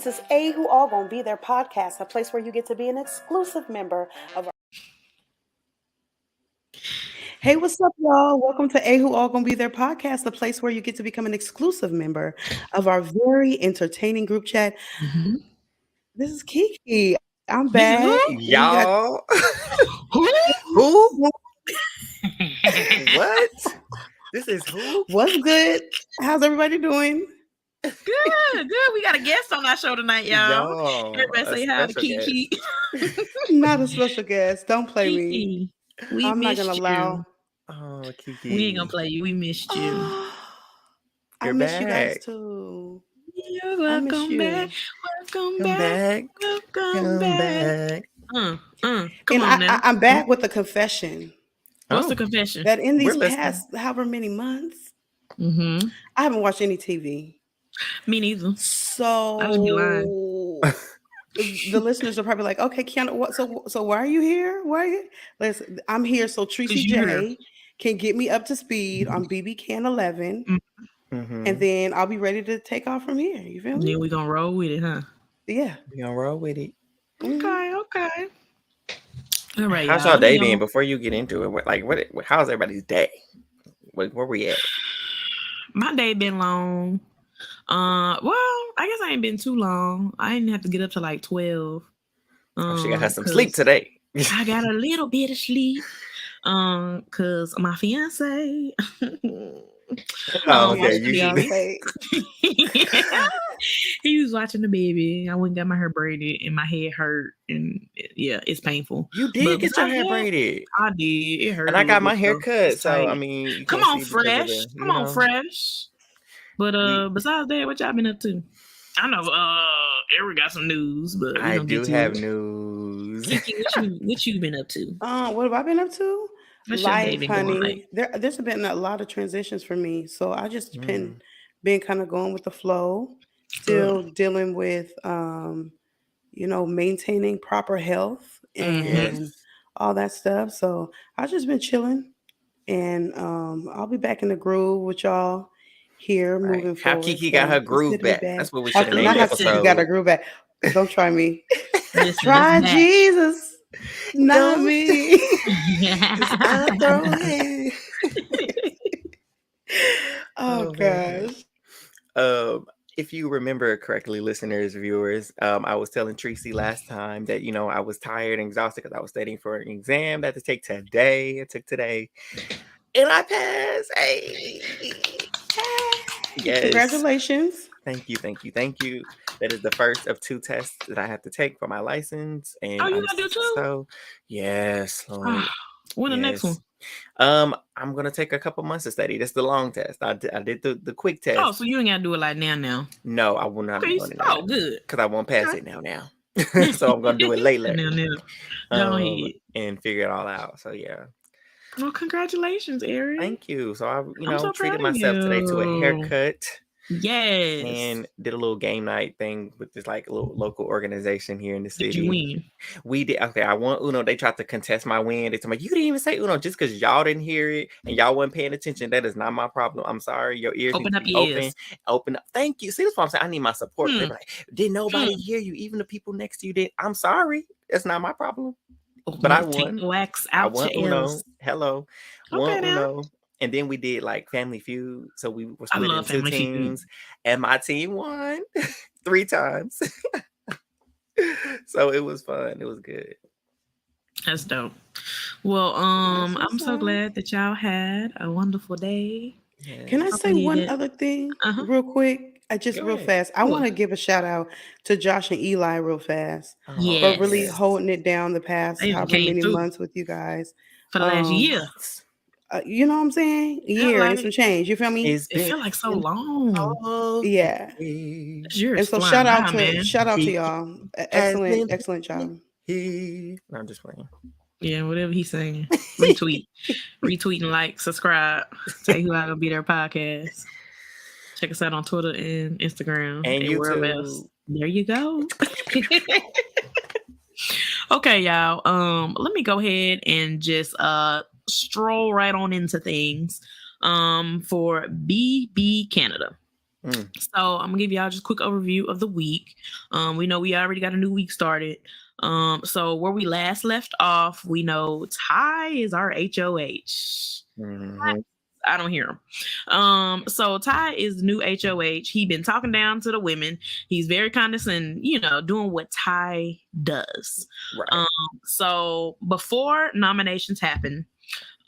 This is A Who All Gonna Be Their podcast, a place where you get to be an exclusive member of our... Hey, what's up, y'all? Welcome to A Who All Gonna Be Their podcast, the place where you get to become an exclusive member of our very entertaining group chat. Mm-hmm. This is Kiki. I'm back. Y'all. Who? What? This is who? What's good? How's everybody doing? Good. We got a guest on our show tonight, y'all. Everybody say hi to Kiki. Not a special guest. Don't play Kiki, me. I'm not gonna allow. Oh, Kiki. We ain't gonna play you. We missed you. I miss you guys too. You're welcome back. Welcome back. Welcome back. Come on now. I'm back with a confession. What's the confession? That in these past however many months, I haven't watched any TV. Me neither. So I was lying. The listeners are probably like, "Okay, Kiana, what? So why are you here? Why are you?" Listen, I'm here so Tracy J can get me up to speed on BBCAN11, and then I'll be ready to take off from here. You feel me? Then we gonna roll with it, huh? Yeah, we gonna roll with it. Okay. All right. How's y'all day been? Before you get into it, how's everybody's day? Where we at? My day been long. Well, I guess I ain't been too long. I didn't have to get up to like 12. She got some sleep today. I got a little bit of sleep. Cause my fiance. He was watching the baby. I went and got my hair braided and my head hurt, and it's painful. You did get your hair braided. I did. It hurt. And I got my hair cut. So I mean, come on, fresh. But besides that, what y'all been up to? I know Eric got some news, but I do have news. Kiki, what you been up to? What have I been up to? What's Life, honey. There's been a lot of transitions for me, so I just been kind of going with the flow. Still dealing with maintaining proper health and all that stuff. So I've just been chilling, and I'll be back in the groove with y'all here moving forward. How Kiki got her groove back. That's what we should have named the episode. Kiki got her groove back. Don't try me. Try Jesus, not me. Oh gosh. If you remember correctly, listeners, viewers, I was telling Tracy last time that, I was tired and exhausted because I was studying for an exam that I had to take today. I took today. And I passed. Hey. Yes. Congratulations. Thank you. That is the first of 2 tests that I have to take for my license. And you gotta do 2? So, yes. When the next one? I'm gonna take a couple months to study. That's the long test. I did the quick test. Oh, so you ain't gotta do it like now? No, I will not be doing it now. Oh, good. Because I won't pass it now. So I'm gonna do it later. Go ahead. And figure it all out. So yeah. Well, congratulations, Eric. Thank you. So I, so treated myself today to a haircut. Yes. And did a little game night thing with this like little local organization here in the city. Did you win? We did. Okay, I won Uno. They tried to contest my win. They told me, you didn't even say Uno just because y'all didn't hear it and y'all wasn't paying attention. That is not my problem. I'm sorry. Your ears open up your ears. Open up. Thank you. See, that's what I'm saying. I need my support. They're like, did nobody hear you? Even the people next to you did. I'm sorry. That's not my problem. But I won. Take the wax out. I won Uno. Hello. Okay, won Uno. And then we did like Family Feud. So we were split into 2 teams. And my team won 3 times. So it was fun. It was good. That's dope. Well, I'm so glad that y'all had a wonderful day. Yes. Can I say one other thing real quick? Real fast. I want to give a shout out to Josh and Eli real fast. For really holding it down the past however many months with you guys. For the last year. You know what I'm saying? A year and some change. You feel me? It feel like so long. Yeah. And so shout out to y'all. Excellent job. I'm just playing. Yeah, whatever he's saying. Retweet and like, subscribe. Say Who I Gonna Be Their podcast. Check us out on Twitter and Instagram and YouTube. Else. There you go. Okay, y'all. Let me go ahead and just stroll right on into things. For BB Canada. So I'm gonna give y'all just a quick overview of the week. We know we already got a new week started. So where we last left off, we know Ty is our HOH. I don't hear him. So Ty is the new HOH. He been talking down to the women. He's very condescending, doing what Ty does. Right. So before nominations happen,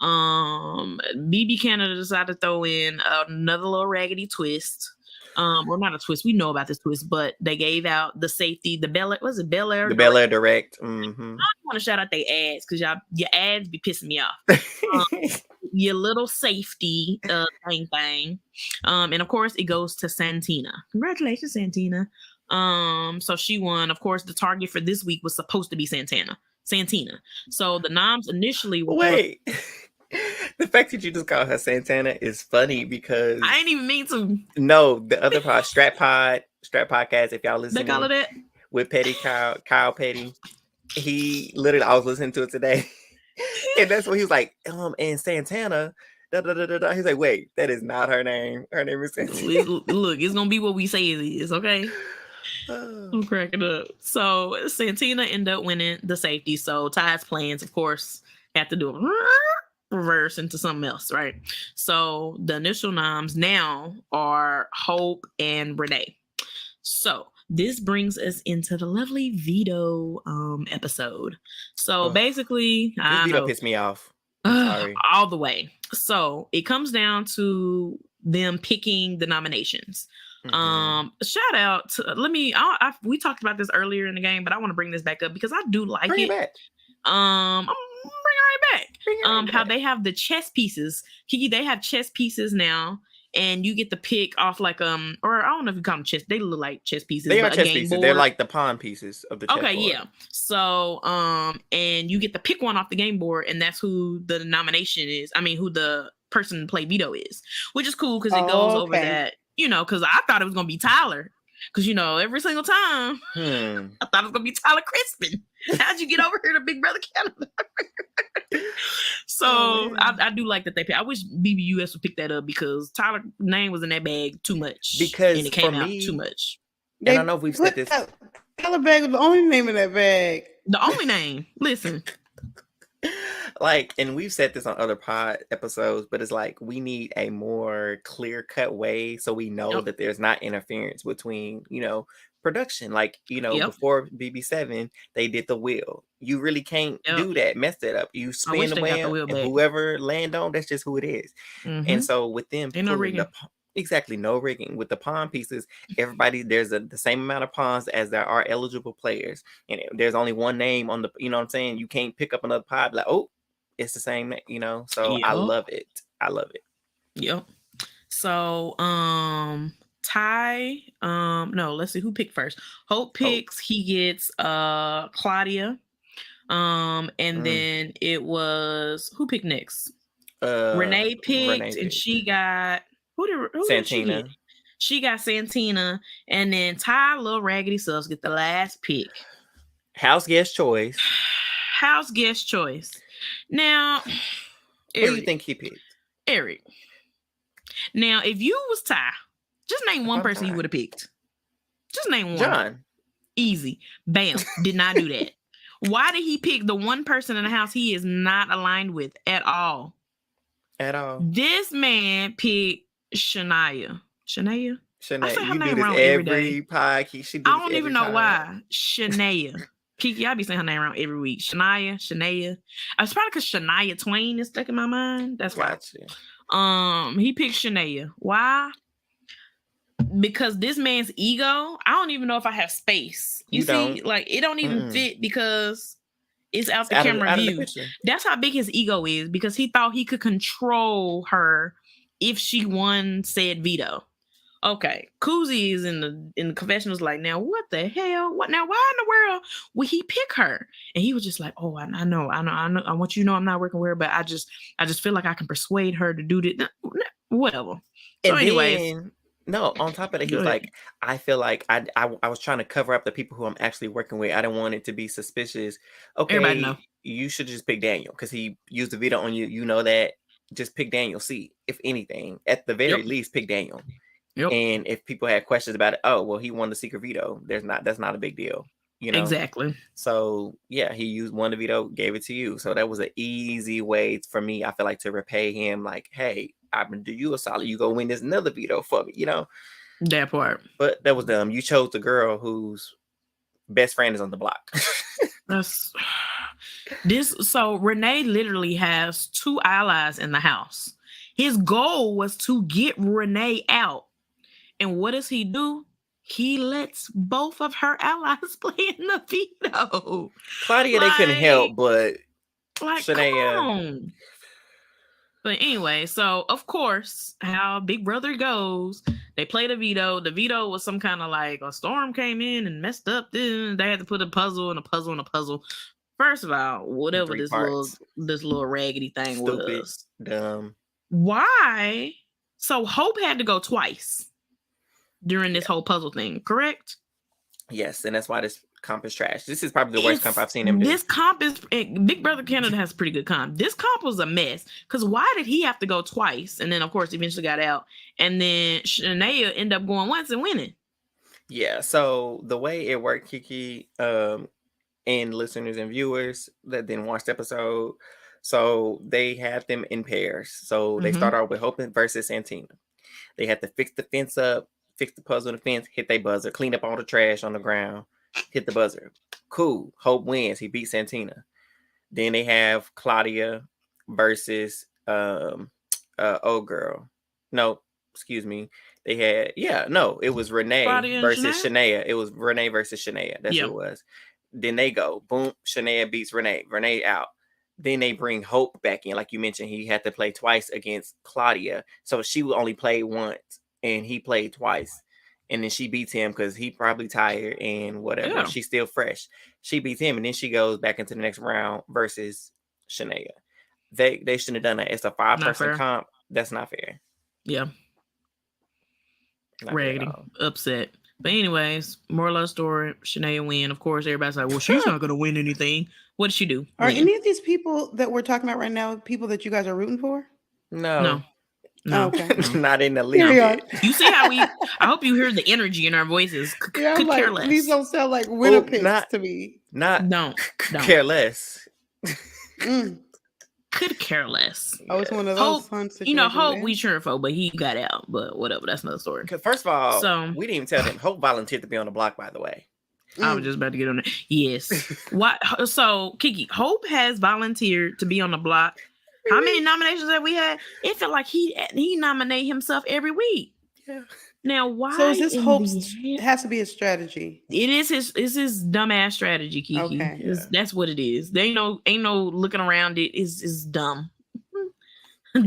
BB Canada decided to throw in another little raggedy twist. Or not a twist. We know about this twist, but they gave out the safety, the Bel Air. Was it Bel Air? The Bel Air Direct. I want to shout out their ads because your ads be pissing me off. Your little safety thing. And of course it goes to Santina. Congratulations, Santina. So she won. Of course, the target for this week was supposed to be Santina. So the noms initially were the fact that you just call her Santana is funny because I ain't even mean to. No, the other part, Strap Podcast, if y'all listen, they call it that with Petty Kyle Petty. He literally, I was listening to it today, and that's what he was like. And Santana, He's like, wait, that is not her name. Her name is Santana. Look, it's gonna be what we say it is, okay? I'm cracking up. So Santina ended up winning the safety. So Ty's plans, of course, have to do a reverse into something else, right? So the initial noms now are Hope and Renee. So this brings us into the lovely veto episode. So basically, this veto pissed me off. Sorry. All the way. So it comes down to them picking the nominations. Shout out to we talked about this earlier in the game, but I want to bring this back up because I do like bring it. Back. I'm bring it right back. How they have the chess pieces. Kiki, they have chess pieces now, and you get to pick off like or I don't know if you call them chess. They look like chess pieces. They are chess pieces. Board. They're like the pawn pieces of the chess board. Yeah. So and you get to pick one off the game board, and that's who the nomination is. I mean, who the person to play veto is, which is cool because it goes over that. Because I thought it was gonna be Tyler. Because every single time I thought it was gonna be Tyler Crispin. How'd you get over here to Big Brother Canada? So I do like that they pick. I wish BBUS would pick that up because Tyler's name was in that bag too much. Because it came out too much. And I don't know if we've said this. Tyler bag was the only name in that bag. The only name. Listen. And we've said this on other pod episodes, but it's like we need a more clear-cut way so we know that there's not interference between, production. Before BB7, they did the wheel. You really can't do that, mess it up. You spin the wheel, and whoever land on, that's just who it is. And so with them, no rigging. Exactly, no rigging. With the pawn pieces, everybody, there's the same amount of pawns as there are eligible players. And there's only one name on the, you know what I'm saying? You can't pick up another pod like, oh, it's the same, So I love it. Yep. So, Ty, no, let's see who picked first. Hope picks, he gets Claudia. And then it was, who picked next? Renee picked, and she got, who Santina. She got Santina, and then Ty, little raggedy sus, get the last pick. House guest choice. Now, Eric, who do you think he picked? Eric. Now, if you was Ty, just name one person you would have picked. Just name one. John. Easy. Bam. Did not do that. Why did he pick the one person in the house he is not aligned with at all? This man picked Shania. Shania, I say her you name do wrong this every every day. podcast. I don't even know why. Shania. Kiki, I be saying her name wrong every week. Shania. It's probably because Shania Twain is stuck in my mind. That's why. Gotcha. He picked Shania. Why? Because this man's ego, I don't even know if I have space. You see, it don't even fit because it's out the camera view. That's how big his ego is because he thought he could control her if she won said veto. Okay, Kuzie is in the confessionals like, now what the hell? Why in the world would he pick her? And he was just like, oh, I know. I want you to know I'm not working with her, but I just feel like I can persuade her to do this. Whatever. So anyways. No, on top of that, he was like, I feel like I was trying to cover up the people who I'm actually working with. I didn't want it to be suspicious. Okay, everybody know. You should just pick Daniel because he used the veto on you. You know that. Just pick Daniel. See, if anything, at the very least, pick Daniel. Yep. And if people had questions about it, oh, well, he won the secret veto. That's not a big deal. You know? Exactly. So yeah, he won the veto, gave it to you. So that was an easy way for me, I feel like, to repay him. Like, hey, I'm gonna do you a solid. You go win this another veto for me, you know? That part. But that was dumb. You chose the girl whose best friend is on the block. So Renee literally has 2 allies in the house. His goal was to get Renee out. And what does he do? He lets both of her allies play in the veto. Claudia, they couldn't help but Shania. Come on. But anyway, so of course, how Big Brother goes, they play the veto. The veto was some kind of like a storm came in and messed up. Then they had to put a puzzle and a puzzle and a puzzle. First of all, whatever this little raggedy thing was. Dumb. Why? So Hope had to go twice during this whole puzzle thing, correct? Yes, and that's why this comp is trash. This is probably the worst comp I've seen him do. This comp is Big Brother Canada has pretty good comp. This comp was a mess because why did he have to go twice and then of course eventually got out and then Shania ended up going once and winning? Yeah, so the way it worked, Kiki, and listeners and viewers that didn't watch the episode, so they had them in pairs. So they start out with Hope versus Santina. They had to fix the fence up, fix the puzzle in the fence, hit their buzzer, clean up all the trash on the ground, hit the buzzer. Cool. Hope wins. He beat Santina. Then they have Claudia versus old girl. No, excuse me. They had it was Renee Claudia versus Shania. It was Renee versus Shania. That's who it was. Then they go, boom, Shania beats Renee. Renee out. Then they bring Hope back in. Like you mentioned, he had to play twice against Claudia. So she only played once and he played twice. And then she beats him because he probably tired and whatever. Yeah. She's still fresh. She beats him and then she goes back into the next round versus Shania. They shouldn't have done that. It's a 5-person comp. That's not fair. Yeah. Raggedy. Upset. But anyways, moral of the story, Shania win. Of course, everybody's like, well, she's not going to win anything. What did she do? Are any of these people that we're talking about right now people that you guys are rooting for? No. Oh, okay. Not in the league. You see how I hope you hear the energy in our voices. Yeah, I'm like, these don't sound like winner picks to me. Don't care less. Could care less. Oh, it's one of those fun situations. Hope we cheering for, but he got out. But whatever, that's another story. Because first of all, we didn't even tell them. Hope volunteered to be on the block, by the way. I was just about to get on it. Yes. What? So Kiki, Hope has volunteered to be on the block. How many nominations have we had? It felt like he nominate himself every week. Yeah. Now why? So is this Hope's? It has to be a strategy. It is his. It's his dumbass strategy, Kiki. Okay. That's what it is. They ain't no looking around it. It's dumb.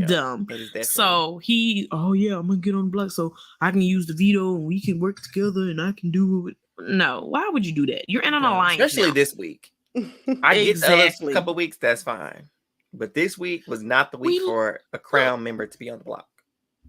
Dumb. So I'm gonna get on the block so I can use the veto and we can work together and I can do it. No, why would you do that? You're in an alliance, especially this week. I get the other couple weeks. That's fine. But this week was not the week for a Crown member to be on the block.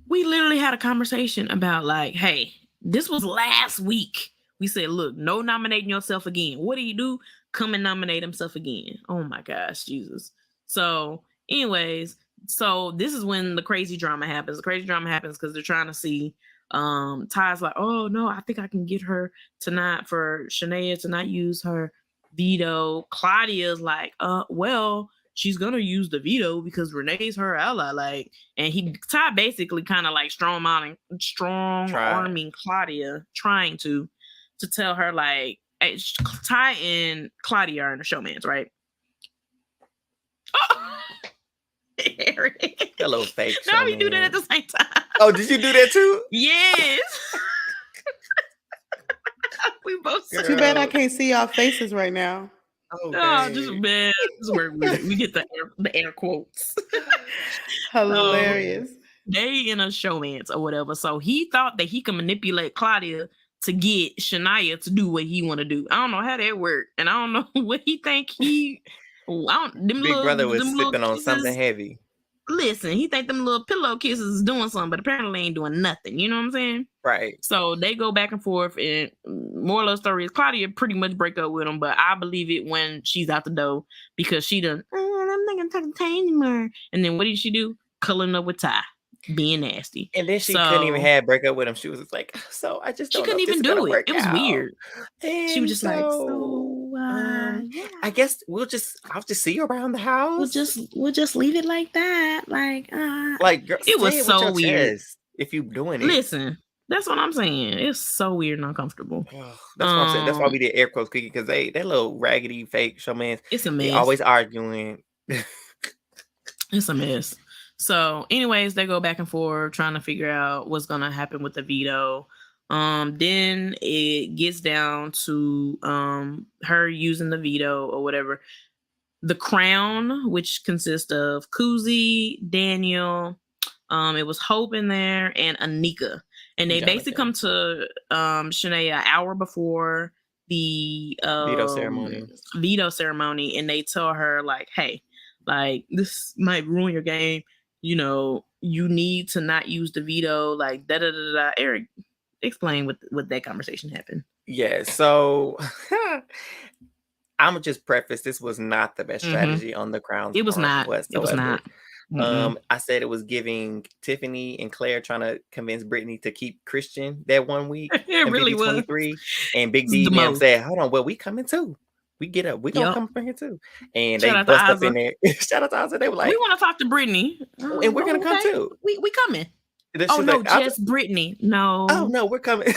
We literally had a conversation about like, hey, this was last week. We said, look, no nominating yourself again. What do? Come and nominate himself again. Oh my gosh, Jesus. So anyways, so this is when the crazy drama happens. The crazy drama happens because they're trying to see Ty's like, oh no, I think I can get her tonight for Shania to not use her veto. Claudia's like, well, she's gonna use the veto because Renee's her ally. Like, and Ty basically kind of like strong arming Claudia, trying to tell her like, hey, Ty and Claudia are in the showmans, right? Oh! Hello, fake. No, we do that at the same time. Oh, did you do that too? Yes. We both. Too bad I can't see y'all faces right now. Oh, just man, this is where we get the air quotes. Hilarious. They in a showmance or whatever. So he thought that he could manipulate Claudia to get Shania to do what he want to do. I don't know how that worked, and I don't know what he think he. Big Brother was sipping on something heavy. Listen, he think them little pillow kisses is doing something, but apparently ain't doing nothing. You know what I'm saying? Right. So they go back and forth, and moral of the story is Claudia pretty much break up with him, but I believe it when she's out the door because she done, I'm not gonna talk to Ty anymore. And then what did she do? Cuddling up with Ty. being nasty. And then she couldn't even have break up with him. She was just like, so I just don't know if this is gonna work out. It was weird. And she was just like, so yeah. I guess I'll just see you around the house. We'll just leave it like that. Like girl, it was so weird. If you doing it. Listen, that's what I'm saying. It's so weird and uncomfortable. That's what I'm saying. That's why we did air quotes cookie, because they little raggedy fake showmans. It's a mess. They always arguing. It's a mess. So, anyways, they go back and forth trying to figure out what's gonna happen with the veto. Then it gets down to her using the veto or whatever. The crown, which consists of Kuzie, Daniel, it was Hope in there, and Anika. And they basically come to Shanae an hour before the veto ceremony, and they tell her, like, hey, like, this might ruin your game. You know, you need to not use the veto, like, da-da-da-da. Eric, explain what that conversation happened. Yeah, so I'm gonna just preface, this was not the best strategy on the crown. It was not. Whatsoever. It was not. I said it was giving Tiffany and Claire trying to convince Brittany to keep Christian that 1 week. It really was. And Big D said, hold on, well, we coming too. We get up. We gonna come up here too. And they bust up in there. Shout out to Ozzy. They were like, we want to talk to Brittany. And we're gonna come too. We coming. Oh no, like, just Brittany. No. Oh no, we're coming.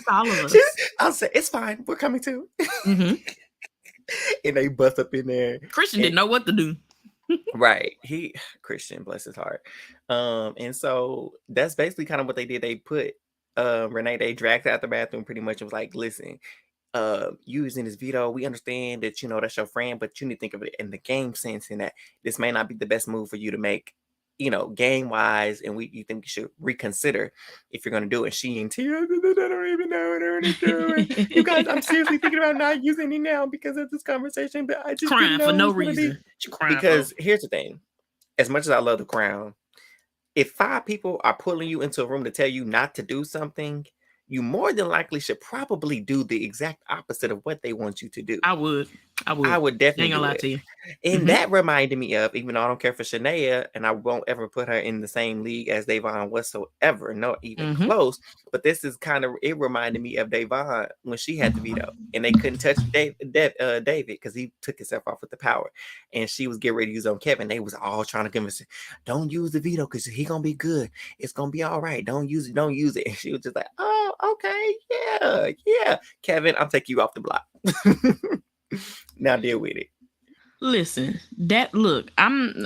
All of us. I'll say it's fine. We're coming too. And they bust up in there. Christian didn't know what to do. Right. Christian, bless his heart. And so that's basically kind of what they did. They put Renee, they dragged her out the bathroom pretty much and was like, listen, using this veto, we understand that, you know, that's your friend, but you need to think of it in the game sense, and that this may not be the best move for you to make, you know, game wise, and you think you should reconsider if you're going to do it. She in tears, I don't even know what I'm doing. You guys, I'm seriously thinking about not using it now because of this conversation, but I just crying for no reason. Because here's the thing, as much as I love the crown, if 5 people are pulling you into a room to tell you not to do something, you more than likely should probably do the exact opposite of what they want you to do. I would definitely. Ain't gonna lie to you. And that reminded me of, even though I don't care for Shania, and I won't ever put her in the same league as Davon whatsoever, not even close. But this is it reminded me of Davon when she had the veto, and they couldn't touch David because he took himself off with the power, and she was getting ready to use on Kevin. They was all trying to convince her, don't use the veto because he gonna be good. It's gonna be all right. Don't use it. And she was just like, oh, okay, yeah. Kevin, I'll take you off the block. Now deal with it. Listen, I'm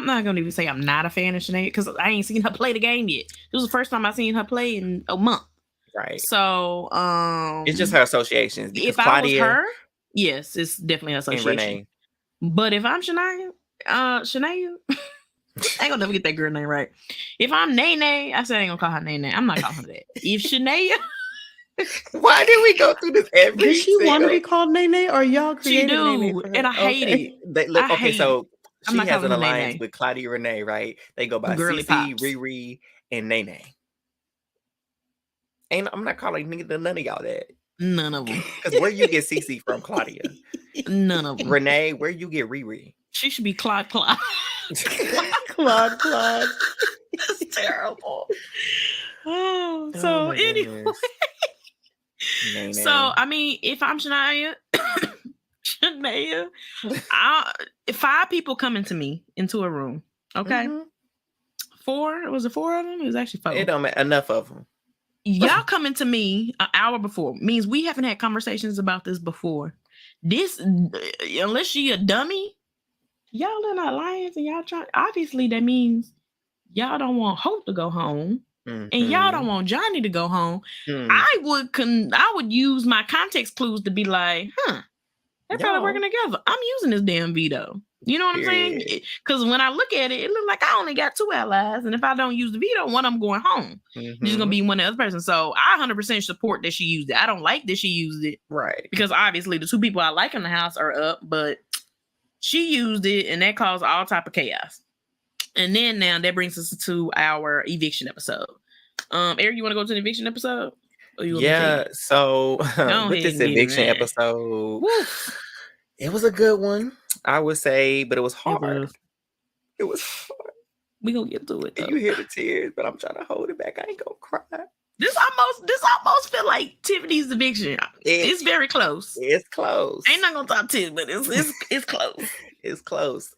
not gonna even say I'm not a fan of Shanae because I ain't seen her play the game yet. This was the first time I seen her play in a month. Right. So it's just her associations. If Claudia, I was her, yes, it's definitely her association. But if I'm Shania, I ain't gonna never get that girl name right. If I'm Nene, I said I ain't gonna call her Nene. I'm not calling her that. If Shania, why did we go through this every? Did she want to be called Nene, or y'all created Nene for her? And I hate it. So she has an alliance with Claudia Renee, right? They go by Cece, Riri, and Nene. And I'm not calling none of y'all that. None of them. Because where you get Cece from, Claudia? None of them. Renee, where you get Riri? She should be Claude. Claude. That's terrible. So anyway. So I mean, if I'm Shania, if 5 people coming to me into a room, okay, 4, was it 4 of them? It was actually 4. It don't matter, enough of them. Y'all coming to me an hour before means we haven't had conversations about this before. This, unless she a dummy, y'all in an alliance and y'all trying. Obviously, that means y'all don't want Hope to go home. And y'all don't want Johnny to go home. I would use my context clues to be like, they're probably working together. I'm using this damn veto. You know what I'm saying? Because when I look at it, it looks like I only got 2 allies, and if I don't use the veto, one of them going home. There's gonna be one other person. So I 100% support that she used it. I don't like that she used it, right? Because obviously the 2 people I like in the house are up, but she used it, and that caused all type of chaos. And then now that brings us to our eviction episode. Eric, you want to go to the eviction episode? So with this eviction episode, it was a good one, I would say, but it was hard. It was hard. We gonna get to it though. You hear the tears, but I'm trying to hold it back. I ain't gonna cry. This almost feel like Tiffany's eviction. It's very close. It's close. Ain't not gonna top 10, but it's close. It's close.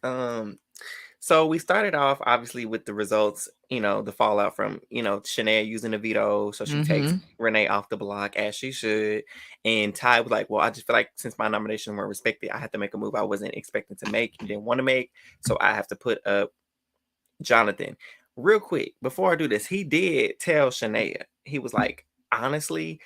So we started off obviously with the results, the fallout from, Shanae using the veto. So she takes Renee off the block as she should. And Ty was like, well, I just feel like since my nomination weren't respected, I had to make a move I wasn't expecting to make and didn't want to make. So I have to put up Jonathan. Real quick, before I do this, he did tell Shanae, he was like, honestly,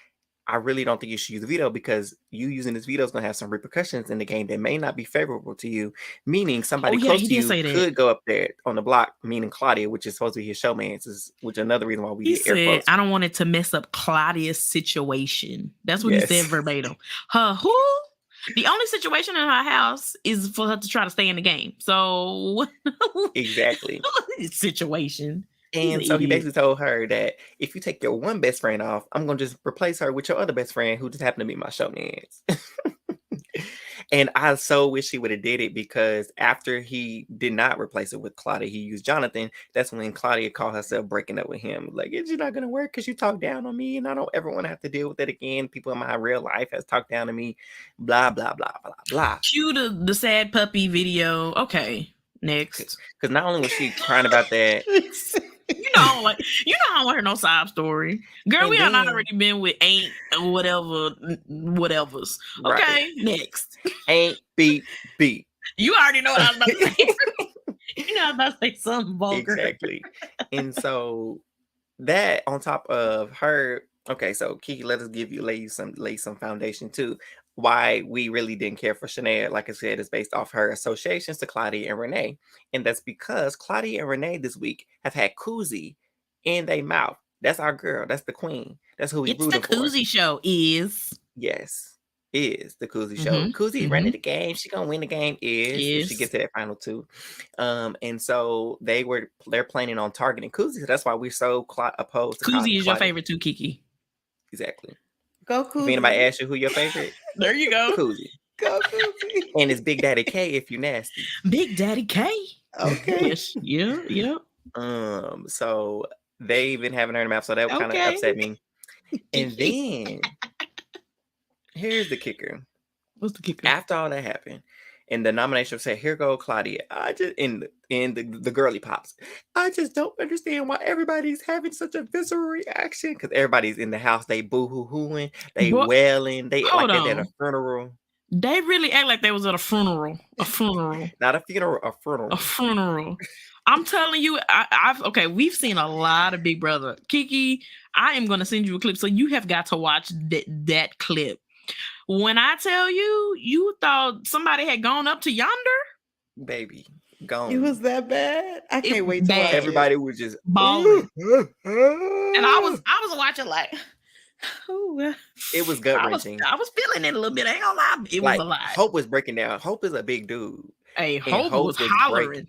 I really don't think you should use the veto because you using this veto is going to have some repercussions in the game that may not be favorable to you. Meaning somebody close to you could go up there on the block, meaning Claudia, which is supposed to be his showman, which is another reason why we did air quotes. I don't want it to mess up Claudia's situation. That's what he said verbatim. Who? The only situation in her house is for her to try to stay in the game. So exactly. Situation. And so he basically told her that if you take your one best friend off, I'm going to just replace her with your other best friend who just happened to be my showmans. And I so wish he would have did it because after he did not replace it with Claudia, he used Jonathan. That's when Claudia called herself breaking up with him. Like, it's not going to work because you talk down on me and I don't ever want to have to deal with it again. People in my real life has talked down to me, blah, blah, blah, blah, blah. Cue the sad puppy video. Okay, next. Because not only was she crying about that. I don't want to hear no sob story. Girl, and we have already been with ain't whatevers. Okay, right. Next. Ain't beat. You already know what I was about to say. I was about to say something vulgar. Exactly. And so that on top of her, okay, so Kiki, let us lay some foundation too. Why we really didn't care for Shanae, like I said, is based off her associations to Claudia and Renee. And that's because Claudia and Renee this week have had Kuzie in their mouth. That's our girl. That's the queen. That's who we rooting for. It's the Kuzie show is. Yes, is the Kuzie show. Kuzie running the game. She gonna win the game if she gets to that final two. And so they're planning on targeting Kuzie. So that's why we're so opposed to Kuzie is your favorite too, Kiki. Exactly. Go Kuzie. If anybody asks you who your favorite, there you go. Kuzie. Go Kuzie. And it's Big Daddy K if you nasty. Big Daddy K. Okay. Yes. Yeah. So they've been having her in the mouth, so that kind of upset me. And then here's the kicker. What's the kicker? After all that happened, and the nomination said, "Here go Claudia." I just in the girly pops. I just don't understand why everybody's having such a visceral reaction because everybody's in the house. They boo-hoo-hooing, they wailing, they like they're at a funeral. They really act like they was at a funeral. A funeral. Not a funeral, a funeral. A funeral. I'm telling you, we've seen a lot of Big Brother. Kiki, I am going to send you a clip, so you have got to watch that clip. When I tell you, you thought somebody had gone up to yonder? Baby, gone. It was that bad? I can't wait to watch everybody was just bawling. And I was watching like, it was gut-wrenching. I was feeling it a little bit. I ain't gonna lie. It was a lot. Hope was breaking down. Hope is a big dude. Hey, Hope was hollering.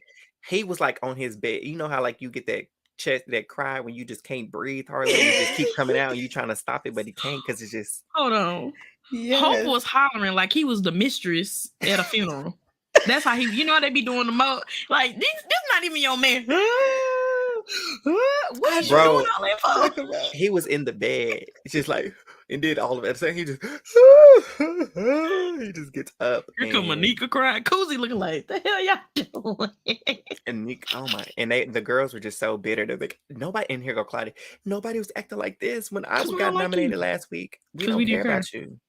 He was like on his bed. You know how like you get that chest, that cry when you just can't breathe hardly. You just keep coming out and you trying to stop it, but he can't because it's just. Hold on. Yes. Hope was hollering like he was the mistress at a funeral. That's how he. They be doing the most. Like this not even your man. What you doing all that for? He was in the bed. It's just like and did all of it. So he just gets up. Here come Anika crying. Kuzie looking like the hell y'all doing? And the girls were just so bitter. They're like, nobody in here go Claudia. Nobody was acting like this when I got nominated last week. We don't care about you.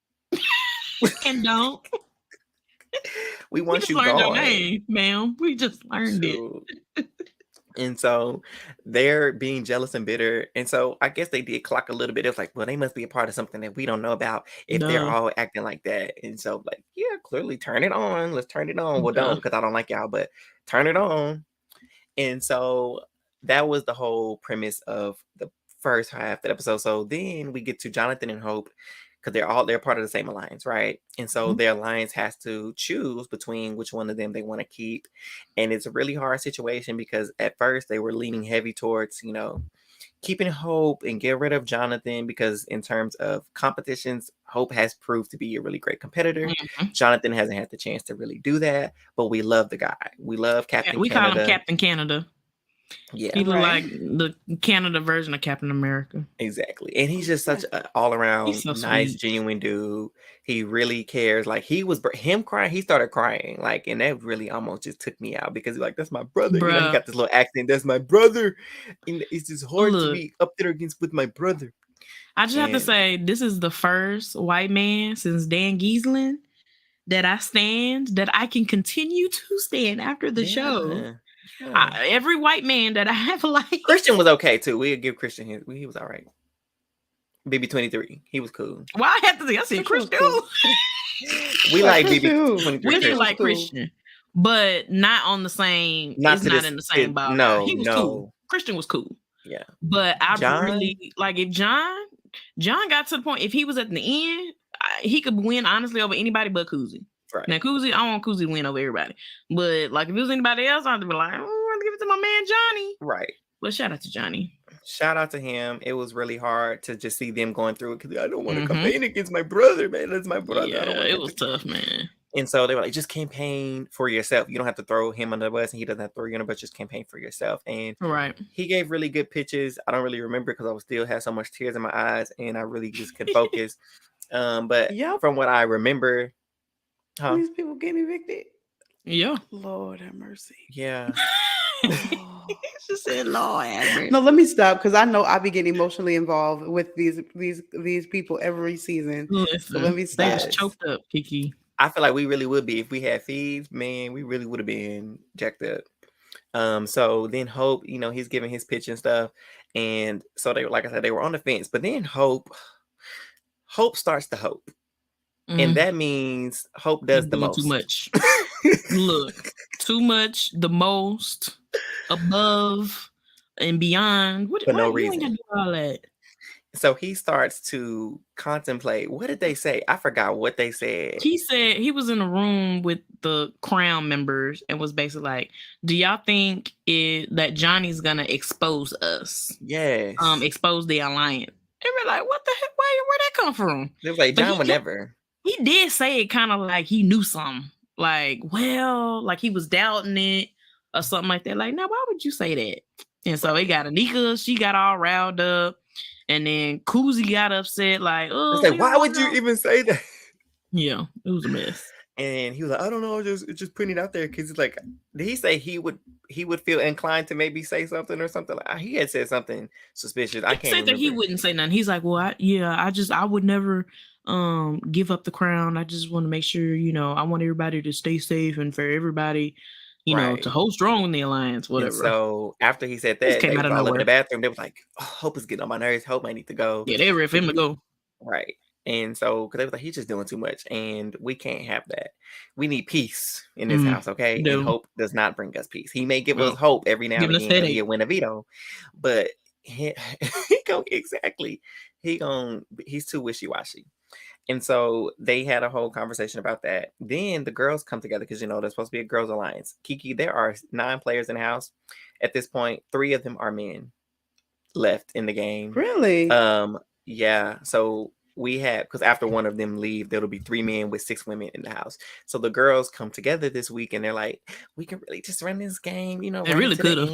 And don't. We want you learned gone. Your name, ma'am. We just learned it. And so they're being jealous and bitter. And so I guess they did clock a little bit. It was like, well, they must be a part of something that we don't know about if they're all acting like that. And so like, yeah, clearly turn it on. Let's turn it on. Well, don't because I don't like y'all, but turn it on. And so that was the whole premise of the first half of the episode. So then we get to Jonathan and Hope because they're part of the same alliance, right? And so their alliance has to choose between which one of them they want to keep. And it's a really hard situation because at first they were leaning heavy towards, keeping Hope and get rid of Jonathan because in terms of competitions, Hope has proved to be a really great competitor. Mm-hmm. Jonathan hasn't had the chance to really do that, but we love the guy. We love Captain Canada. We call him Captain Canada. Yeah. He looked like the Canada version of Captain America. Exactly. And he's just such an all-around so nice, sweet. genuine dude. He really cares. Like him crying, he started crying. Like, and that really almost just took me out because he's like, that's my brother. Bruh. You know, he got this little accent, that's my brother. And it's just hard to be up there with my brother. I just have to say, this is the first white man since Dan Giesling that I can continue to stand after the show. Yeah. Every white man that I have liked. Christian was okay too. We'll give Christian he was all right. BB23, he was cool. Well, I have to say, I said Christian. Cool. We like BB23. We did like Christian, but not on the same. Not in the same ball. No, he was cool. Christian was cool. Yeah, but I really like if John got to the point. If he was at the end, he could win honestly over anybody but Kuzie. Right. Now Kuzie, I want Kuzie to win over everybody. But like if it was anybody else, I'd be like, I'm gonna give it to my man Johnny. Right. But shout out to Johnny. Shout out to him. It was really hard to just see them going through it because I don't want to campaign against my brother, man. That's my brother. Yeah, it was tough, man. And so they were like, just campaign for yourself. You don't have to throw him under the bus, and he doesn't have to throw you under the bus. Just campaign for yourself. And he gave really good pitches. I don't really remember because I was still had so much tears in my eyes, and I really just couldn't focus. But from what I remember, these people getting evicted. Yeah. Lord have mercy. Yeah. She said, "Lord have mercy." No, let me stop because I know I be getting emotionally involved with these people every season. Listen, so let me stop. They choked up, Kiki. I feel like we really would be if we had feeds, man. We really would have been jacked up. So then Hope, he's giving his pitch and stuff, and so they, like I said, they were on the fence. But then Hope starts to hope, and that means Hope does the most. Too much. Look, too much, the most, above and beyond. For no reason. You ain't gonna do all that. So he starts to contemplate. What did they say? I forgot what they said. He said he was in a room with the Crown members and was basically like, do y'all think that Johnny's gonna expose us? Yes. Expose the alliance. And we're like, what the heck? Where'd that come from? It was like, John would never. He did say it kind of like he knew something. Like, well, like he was doubting it or something like that. Like, now why would you say that? And so he got Anika, she got all riled up. And then Kuzie got upset, like, oh. It's like, why would you even say that? Yeah, it was a mess. And he was like, I don't know, just putting it out there. Because it's like, did he say he would feel inclined to maybe say something or something? Like, he had said something suspicious. I can't remember. That he wouldn't say nothing. He's like, well, I would never give up the crown. I just want to make sure, I want everybody to stay safe and for everybody, to hold strong in the alliance, whatever. And so after he said that, they all up in the bathroom. They was like, oh, Hope is getting on my nerves. Hope I need to go. Yeah, they were ready for him to go. Right. And so, because they was like, he's just doing too much, and we can't have that. We need peace in this house, okay? And Hope does not bring us peace. He may give us hope every now and then. He'll win a veto, but he's too wishy-washy. And so they had a whole conversation about that. Then the girls come together because, there's supposed to be a girls' alliance. Kiki, there are 9 players in the house. At this point, 3 of them are men left in the game. Really? Yeah. So we have, because after one of them leave, there'll be 3 men with 6 women in the house. So the girls come together this week and they're like, we can really just run this game, They really could have.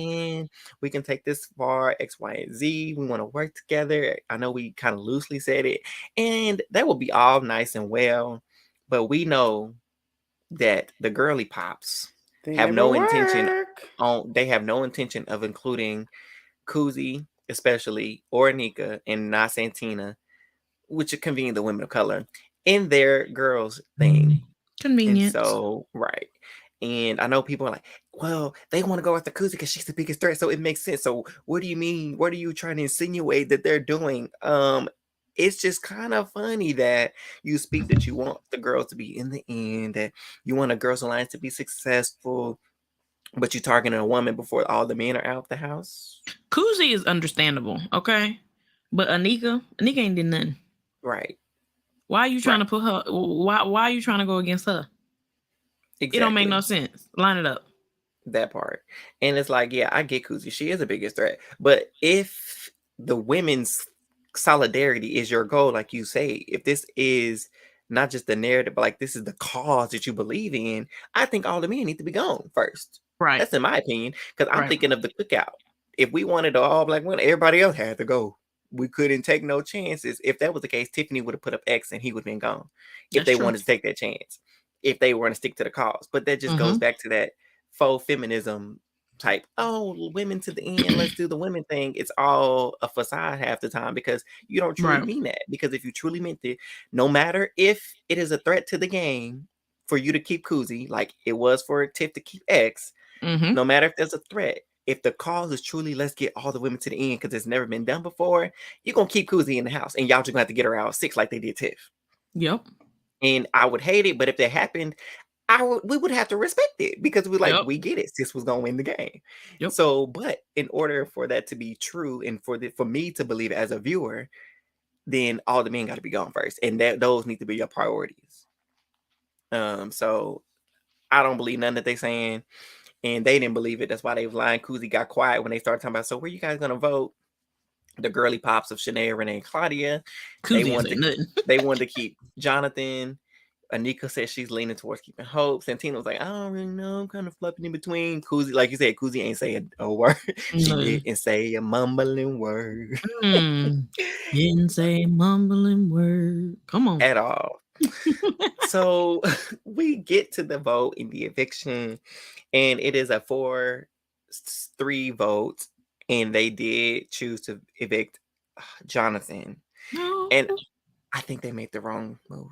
We can take this far, X, Y, and Z. We want to work together. I know we kind of loosely said it, and that will be all nice and well, but we know that the girly pops have no intention of including Kuzie, especially, or Anika, and not Santina, which convene the women of color in their girls thing. Convenient. And so, right. And I know people are like, well, they want to go after Kuzie because she's the biggest threat. So it makes sense. So what do you mean? What are you trying to insinuate that they're doing? It's just kind of funny that you speak that you want the girls to be in the end, that you want a girls' alliance to be successful, but you're targeting a woman before all the men are out the house. Kuzie is understandable, okay? But Anika ain't did nothing. Right. Why are you trying to put her? Why are you trying to go against her? Exactly. It don't make no sense. Line it up. That part. And it's like, yeah, I get Kuzie. She is the biggest threat. But if the women's solidarity is your goal, like you say, if this is not just the narrative, but like this is the cause that you believe in, I think all the men need to be gone first. Right. That's in my opinion. Because I'm thinking of the cookout. if we wanted an all black winner, everybody else had to go. We couldn't take no chances. If that was the case, Tiffany would have put up X and he would have been gone. If they wanted to take that chance, if they were going to stick to the cause. But that just goes back to that faux feminism type. Oh, women to the end. Let's do the women thing. It's all a facade half the time because you don't truly mean that. Because if you truly meant it, no matter if it is a threat to the game for you to keep Kuzie, like it was for Tiff to keep X, no matter if there's a threat, if the cause is truly let's get all the women to the end because it's never been done before, you're going to keep Kuzie in the house and y'all just going to have to get her out 6 like they did Tiff. Yep. And I would hate it, but if that happened, we would have to respect it because we're like, we get it. Sis was going to win the game. Yep. So, but in order for that to be true and for me to believe it as a viewer, then all the men got to be gone first. And those need to be your priorities. So I don't believe none that they're saying. And they didn't believe it. That's why they was lying. Kuzie got quiet when they started talking about, so where you guys going to vote? The girly pops of Shanae, Renee, and Claudia. They wanted to keep Jonathan. Anika said she's leaning towards keeping Hope. Santina was like, I don't really know. I'm kind of flipping in between. Kuzie, like you said, Kuzie ain't saying a word. She didn't say a mumbling word. Didn't say a mumbling word. Come on. At all. So we get to the vote in the eviction, and it is a 4-3 vote, and they did choose to evict Jonathan. No. And I think they made the wrong move.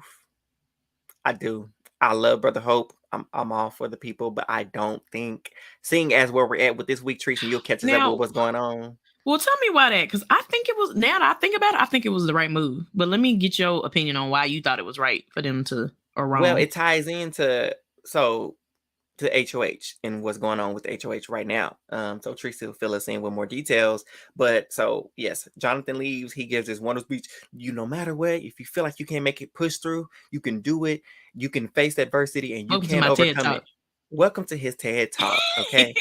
I do. I love Brother Hope. I'm all for the people, but I don't think, seeing as where we're at with this week, Teresa, you'll catch us up with what's going on. Well, tell me why that, because I think it was, now that I think about it, I think it was the right move. But let me get your opinion on why you thought it was right for them to, or wrong. Well, it ties into, to HOH and what's going on with the HOH right now. So Teresa will fill us in with more details. But so, yes, Jonathan leaves. He gives this wonderful speech. No matter what, if you feel like you can't make it push through, you can do it. You can face adversity and you can overcome it. Welcome to his TED Talk, okay?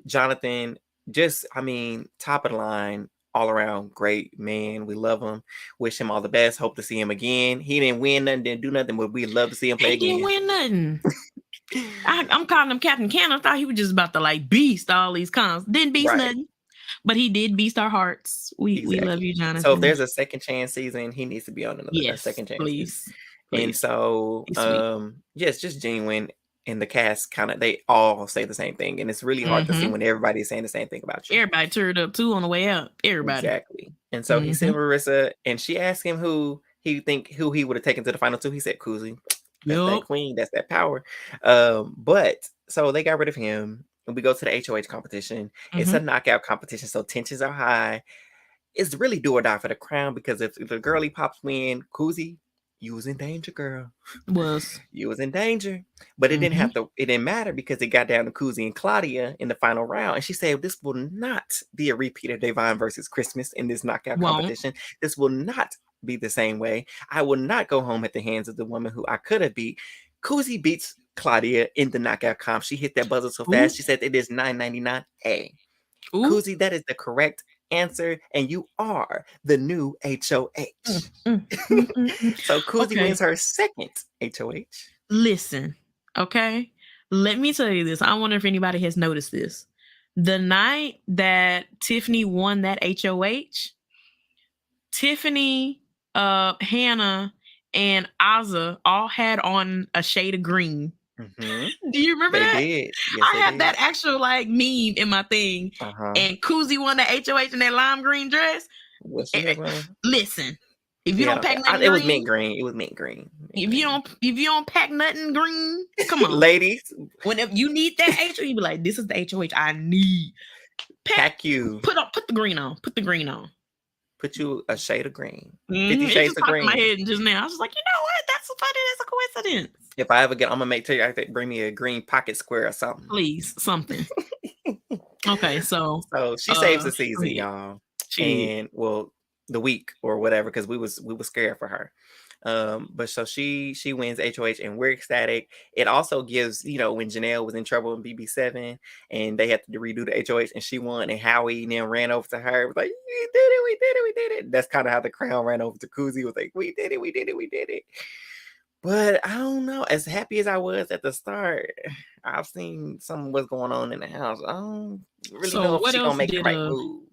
Jonathan, top of the line, all around great man. We love him. Wish him all the best. Hope to see him again. He didn't win nothing, didn't do nothing, but we'd love to see him play again. He didn't win nothing. I'm calling him Captain Cannon. I thought he was just about to beast all these cons. Didn't beast nothing. But he did beast our hearts. We love you, Jonathan. So if there's a second chance season, he needs to be on another second chance. Please. And so, it's just genuine. And the cast they all say the same thing. And it's really hard to see when everybody's saying the same thing about you. Everybody turned up too on the way out. Everybody. Exactly. And so he said Marissa, and she asked him who he would have taken to the final 2. He said Kuzie. That's that queen. That's that power. But so they got rid of him. And we go to the HOH competition. It's a knockout competition. So tensions are high. It's really do or die for the crown because if the girly pops win, Kuzie, you was in danger, girl. You was in danger. But it didn't matter because it got down to Kuzie and Claudia in the final round. And she said, this will not be a repeat of Devon versus Christmas in this knockout competition. This will not be the same way. I will not go home at the hands of the woman who I could have beat. Kuzie beats Claudia in the knockout comp. She hit that buzzer so fast. She said it is 999A. Kuzie, that is the correct answer, and you are the new HOH. So Kuzie wins her second HOH. Listen, okay? Let me tell you this. I wonder if anybody has noticed this. The night that Tiffany won that HOH, Tiffany, Hannah, and Azza all had on a shade of green. Do you remember that? Did. Yes, I have that actual meme in my thing. And Kuzie won the HOH in that lime green dress. What's she wearing? Listen, if you don't pack nothing green, it was mint green. It was mint green. If you don't pack nothing green, come on, ladies. Whenever you need that HOH, you be like, this is the HOH I need. Pack you. Put the green on. Put the green on. Put you a shade of green. 50 shades of green. In my head just now. I was just like, you know what? That's so funny. That's a coincidence. If I ever get, I'm gonna tell you, I have to bring me a green pocket square or something. Please, something. Okay, so she saves the season, y'all. The week or whatever, because we was scared for her. But so she wins HOH and we're ecstatic. It also gives, when Janelle was in trouble in BB7 and they had to redo the HOH and she won, and Howie then ran over to her, was like, we did it. That's kind of how the crown ran over to Kuzie, was like, we did it. But I don't know. As happy as I was at the start, I've seen some of what's going on in the house. I don't really know if she's gonna make the right move.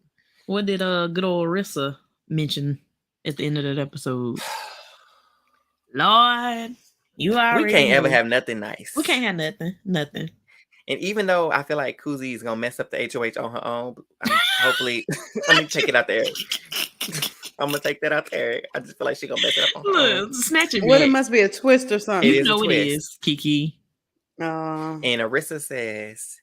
What did good old Rissa mention at the end of that episode? Lord, you already we can't know. ever have nothing nice. We can't have nothing. And even though I feel like Kuzie is gonna mess up the HOH on her own, hopefully, let me take it out there. I'm gonna take that out there. I just feel like she's gonna mess it up on her own. Snatch it. Well, it must be a twist or something. You know it is, Kiki. And Arissa says,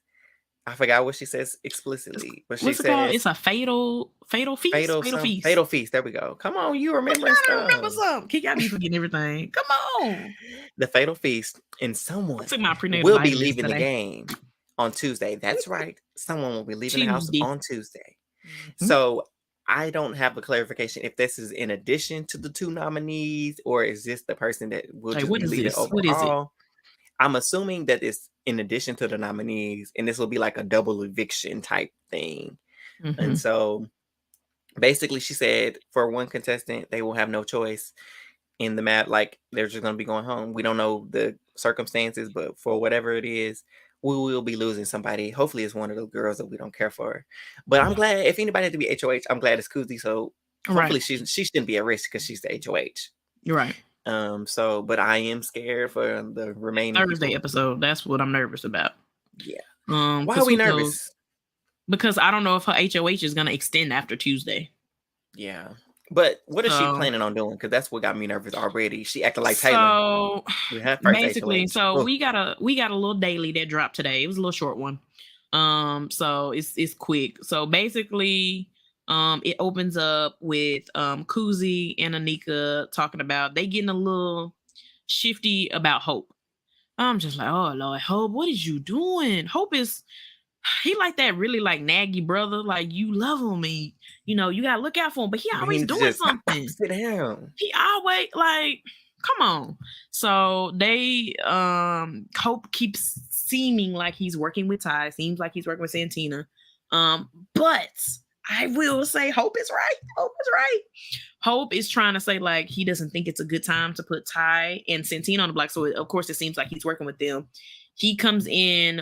I forgot what she says explicitly, but she What's says it called? It's a fatal feast. Fatal feast. There we go. Come on, you remember stuff. I remember something. Kiki, I be forgetting everything. Come on. The fatal feast, and someone will be leaving the game on Tuesday. That's right. Someone will be leaving the house on Tuesday. Mm-hmm. So I don't have a clarification if this is in addition to the 2 nominees, or is this the person that will just be leading overall? What is it? I'm assuming that it's in addition to the nominees, and this will be like a double eviction type thing. Mm-hmm. And so basically she said for one contestant, they will have no choice in the map. Like they're just going to be going home. We don't know the circumstances, but for whatever it is, we will be losing somebody. Hopefully it's one of the girls that we don't care for. But I'm glad if anybody had to be HOH, I'm glad it's Kuzie. So hopefully she shouldn't be at risk because she's the HOH. You're right. But I am scared for the remaining Thursday episode. That's what I'm nervous about. Yeah. Why are we nervous? Because I don't know if her HOH is going to extend after Tuesday. Yeah. But what is she planning on doing? Because that's what got me nervous already. She acted like Taylor. So basically, we got a little daily that dropped today. It was a little short one. So it's quick. So basically, it opens up with Kuzie and Anika talking about they getting a little shifty about Hope. I'm just like, oh Lord, Hope, what is you doing? Hope is he like that really like naggy brother, like you love him, you know, you gotta look out for him, but he always doing something. Sit down. He always like, come on. So they Hope keeps seeming like he's working with Ty, seems like he's working with Santina. But I will say Hope is right. Hope is trying to say like he doesn't think it's a good time to put Ty and Santina on the block. So of course it seems like he's working with them. He comes in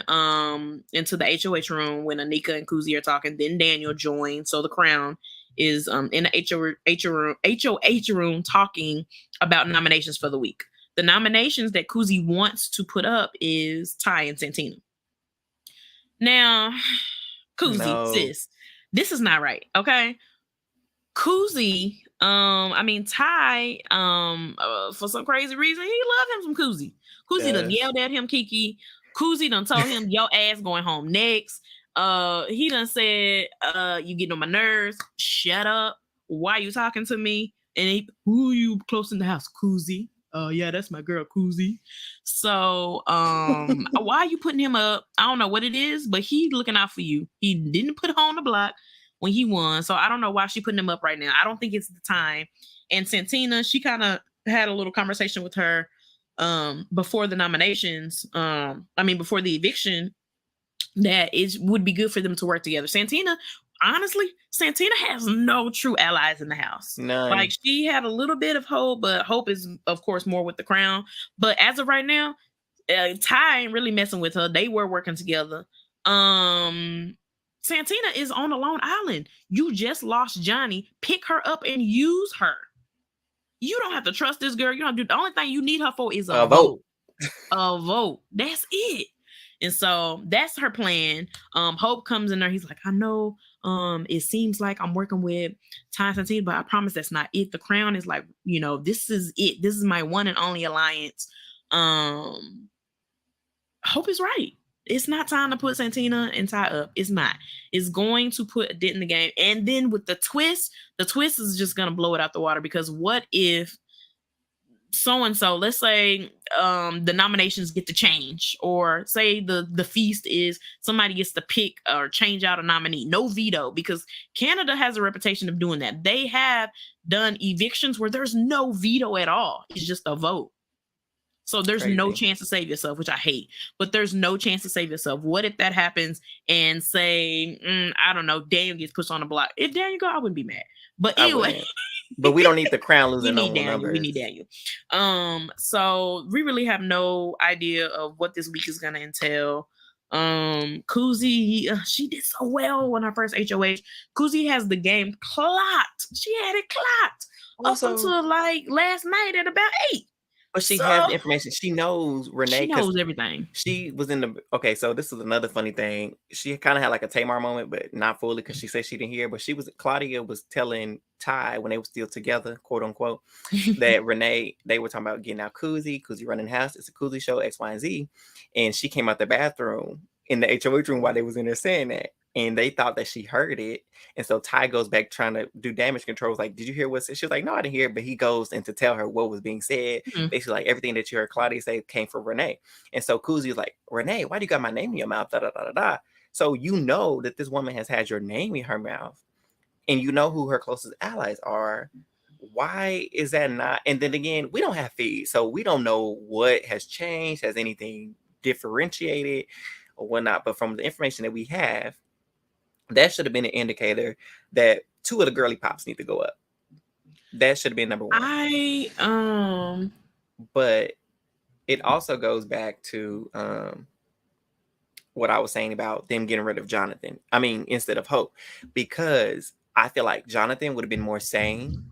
into the HOH room when Anika and Kuzie are talking. Then Daniel joins. So the crown is in the HOH room talking about nominations for the week. The nominations that Kuzie wants to put up is Ty and Santina. Now, Kuzie, sis, this is not right, okay? Kuzie, Ty, for some crazy reason, he loved him from Kuzie. Kuzie done yelled at him, Kiki. Kuzie done told him, your ass going home next. He done said, you getting on my nerves. Shut up. Why you talking to me? And who you close in the house? Kuzie. Yeah, that's my girl, Kuzie. So, why are you putting him up? I don't know what it is, but he looking out for you. He didn't put her on the block when he won. So I don't know why she putting him up right now. I don't think it's the time. And Santina, she kind of had a little conversation with her before the nominations. Before the eviction, that it would be good for them to work together. Santina has no true allies in the house. None. Like she had a little bit of Hope, but Hope is of course more with the crown. But as of right now, Ty ain't really messing with her. They were working together. Santina is on a lone island. You just lost Johnny. Pick her up and use her. You don't have to trust this girl. You don't do. The only thing you need her for is a vote. A vote. That's it. And so that's her plan. Hope comes in there. He's like, I know. It seems like I'm working with Ty and Santina, but I promise that's not it. The crown is like, this is it. This is my one and only alliance. Hope is right. It's not time to put Santina and Ty up. It's not. It's going to put a dent in the game. And then with the twist is just going to blow it out the water, because what if so-and-so, let's say the nominations get to change, or say the feast is somebody gets to pick or change out a nominee. No veto, because Canada has a reputation of doing that. They have done evictions where there's no veto at all. It's just a vote. So there's no chance to save yourself, which I hate, but there's no chance to save yourself. What if that happens and say, I don't know, Daniel gets pushed on the block? If Daniel go, I wouldn't be mad. But anyway, But we don't need the crown losing no more Daniel. numbers. We need Daniel. So we really have no idea of what this week is gonna entail. Kuzie, she did so well on her first HOH. Kuzie has the game clocked. She had it clocked up until like last night at about 8. But she has the information. She knows Renee. She knows everything. She was in the... Okay, so this is another funny thing. She kind of had like a Tamar moment, but not fully because she said she didn't hear. But Claudia was telling Ty when they were still together, quote unquote, that Renee, they were talking about getting out Kuzie running the house. It's a Kuzie show, X, Y, and Z. And she came out the bathroom in the HOH room while they was in there saying that. And they thought that she heard it. And so Ty goes back trying to do damage control. Was like, did you hear what said? She was like, no, I didn't hear it. But he goes in to tell her what was being said. Basically, like everything that you heard Claudia say came from Renee. And so Kuzie was like, Renee, why do you got my name in your mouth? Da, da, da, da, da. So you know that this woman has had your name in her mouth. And you know who her closest allies are. Why is that not? And then again, we don't have feeds. So we don't know what has changed. Has anything differentiated or whatnot? But from the information that we have, that should have been an indicator that 2 of the girly pops need to go up. That should have been number 1. But it also goes back to what I was saying about them getting rid of Jonathan. I mean, instead of Hope, because I feel like Jonathan would have been more sane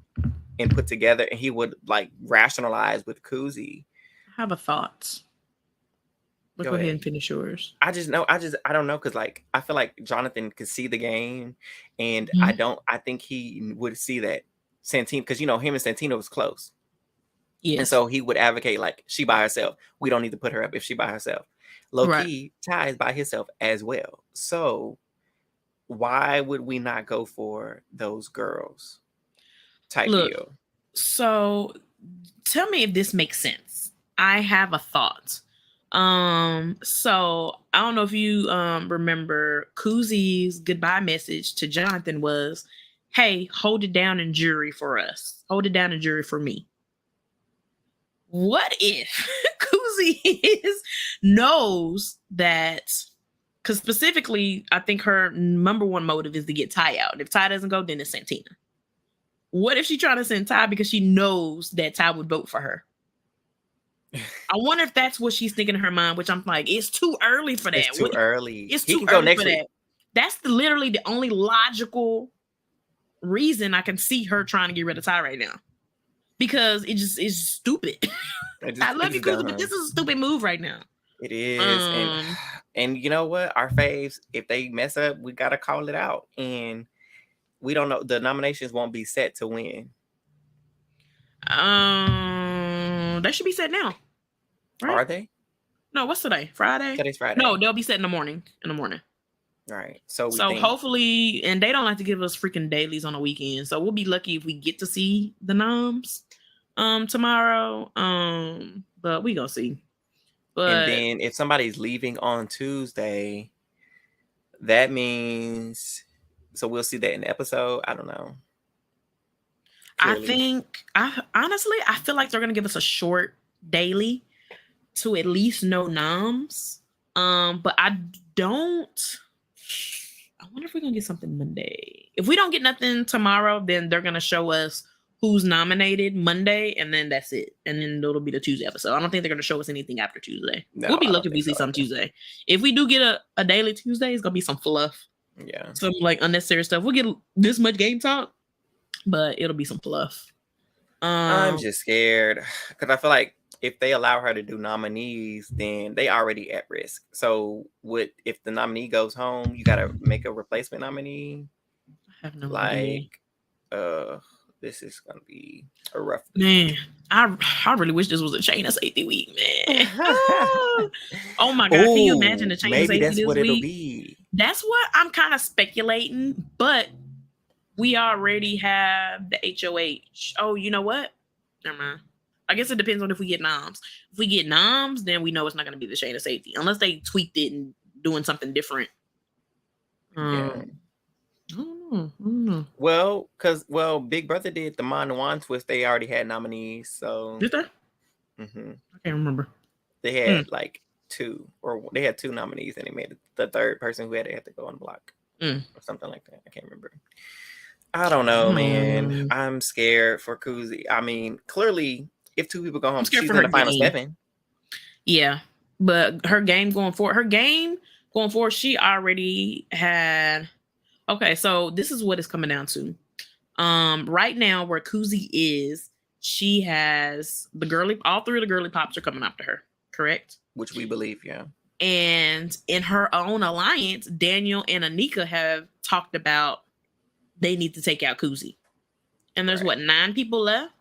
and put together, and he would like rationalize with Kuzie. I have a thought. Go ahead and finish yours. I don't know, because like I feel like Jonathan could see the game, and I think he would see that Santino, because him and Santino was close. Yes. And so he would advocate like, she by herself. We don't need to put her up if she by herself. Low-key, Ty is by himself as well. So why would we not go for those girls type deal? So tell me if this makes sense. I have a thought. So I don't know if you remember Kuzie's goodbye message to Jonathan was, hey, hold it down in jury for us. Hold it down in jury for me. What if Kuzie knows that, because specifically, I think her number 1 motive is to get Ty out. If Ty doesn't go, then it's Santina. What if she's trying to send Ty because she knows that Ty would vote for her? I wonder if that's what she's thinking in her mind, which I'm like, it's too early for that. It's too early. It's too early for that. That's literally the only logical reason I can see her trying to get rid of Ty right now. Because it just is stupid. I love you, Kuzie, but this is a stupid move right now. It is. And you know what? Our faves, if they mess up, we got to call it out. And we don't know. The nominations won't be set to win. They should be set now. Right? Are they? No, what's today? Friday? Today's Friday. No, they'll be set in the morning. Right. So hopefully, and they don't like to give us freaking dailies on the weekend. So we'll be lucky if we get to see the noms tomorrow. But we gonna see. But and then if somebody's leaving on Tuesday, that means we'll see that in the episode. I don't know. Clearly. Honestly, I feel like they're gonna give us a short daily to at least know noms. But I wonder if we're gonna get something Monday. If we don't get nothing tomorrow, then they're gonna show us who's nominated Monday, and then that's it. And then it'll be the Tuesday episode. I don't think they're gonna show us anything after Tuesday. No, we'll be lucky if we see something Tuesday. If we do get a daily Tuesday, it's gonna be some fluff. Yeah. Some like unnecessary stuff. We'll get this much game talk, but it'll be some fluff. I'm just scared because I feel like if they allow her to do nominees, then they already at risk. So if the nominee goes home, you gotta make a replacement nominee? I have no idea. This is gonna be a rough week. Man, I really wish this was a chain of safety week, man. Oh my god, can you imagine the chain of safety this week? Maybe that's what it'll be. That's what I'm kind of speculating, but we already have the HOH. Oh, you know what? Never mind. I guess it depends on if we get noms. If we get noms, then we know it's not going to be the chain of safety. Unless they tweaked it and doing something different. I don't know. Well, Big Brother did the Mon Juan twist. They already had nominees. So did they? Mm-hmm. I can't remember. They had like 2, or they had 2 nominees, and they made the third person who had to go on the block or something like that. I can't remember. I don't know, man. I'm scared for Kuzie. I mean, clearly, if 2 people go home, she's in the final 7. Yeah, but her game going forward, she already had. Okay, so this is what it's coming down to. Right now, where Kuzie is, she has all 3 of the girly pops are coming after her. Correct? Which we believe, yeah. And in her own alliance, Daniel and Anika have talked about they need to take out Kuzie. And there's 9 people left.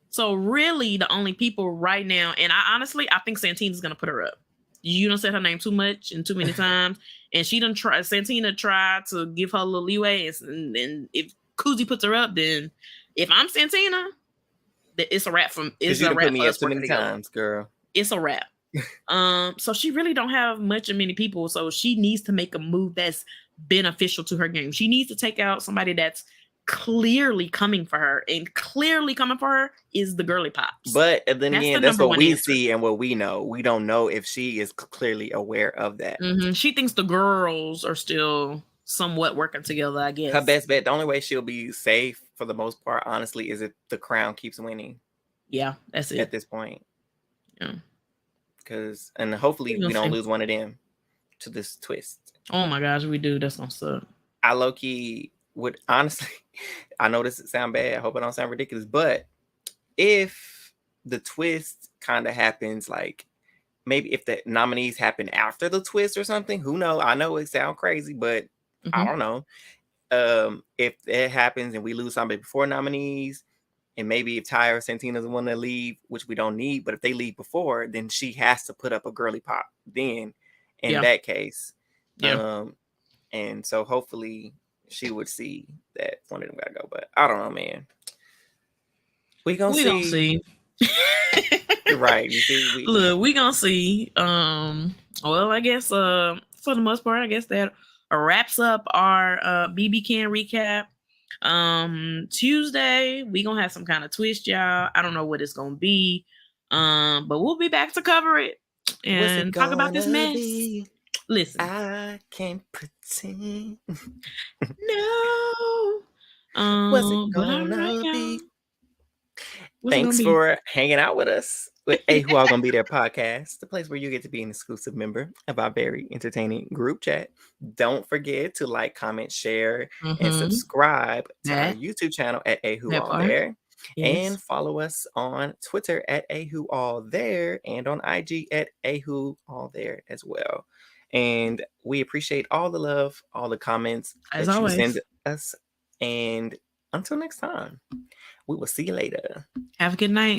So really the only people right now, and I think Santina's going to put her up. You don't said her name too much and too many times. And Santina tried to give her a little leeway. And if Kuzie puts her up, then if I'm Santina, it's a wrap it's a wrap for us too many times, girl. It's a wrap. So she really don't have many people. So she needs to make a move that's beneficial to her game. She needs to take out somebody that's clearly coming for her, and clearly coming for her is the girly pops. But then again, that's what we see and what we know. We don't know if she is clearly aware of that. She thinks the girls are still somewhat working together, I guess. Her best bet, the only way she'll be safe for the most part, honestly, is if the crown keeps winning. Yeah, that's it. At this point. Yeah. And hopefully we don't lose one of them to this twist. Oh my gosh, we do. That's gonna suck. I low-key would honestly, I know this sound bad. I hope it don't sound ridiculous, but if the twist kind of happens, like maybe if the nominees happen after the twist or something, who knows? I know it sounds crazy, but I don't know. If it happens and we lose somebody before nominees, and maybe if Ty or Santina's the one to leave, which we don't need, but if they leave before, then she has to put up a girly pop then in that case. Yeah. And so hopefully she would see that one of them gotta go. But I don't know, man. We gonna see. Right. You see, look, we gonna see. Well, I guess for the most part, I guess that wraps up our BBCAN recap. Tuesday we gonna have some kind of twist, y'all. I don't know what it's gonna be, but we'll be back to cover it and talk about this mess. Listen, I can't pretend. No. What's it gonna be? Thanks for hanging out with us with Who All Gonna Be There podcast, the place where you get to be an exclusive member of our very entertaining group chat. Don't forget to like, comment, share, and subscribe to our YouTube channel at Who All There. Yes. And follow us on Twitter at Who All There and on IG at Who All There as well. And we appreciate all the love, all the comments as that always. You send us. And until next time, we will see you later. Have a good night.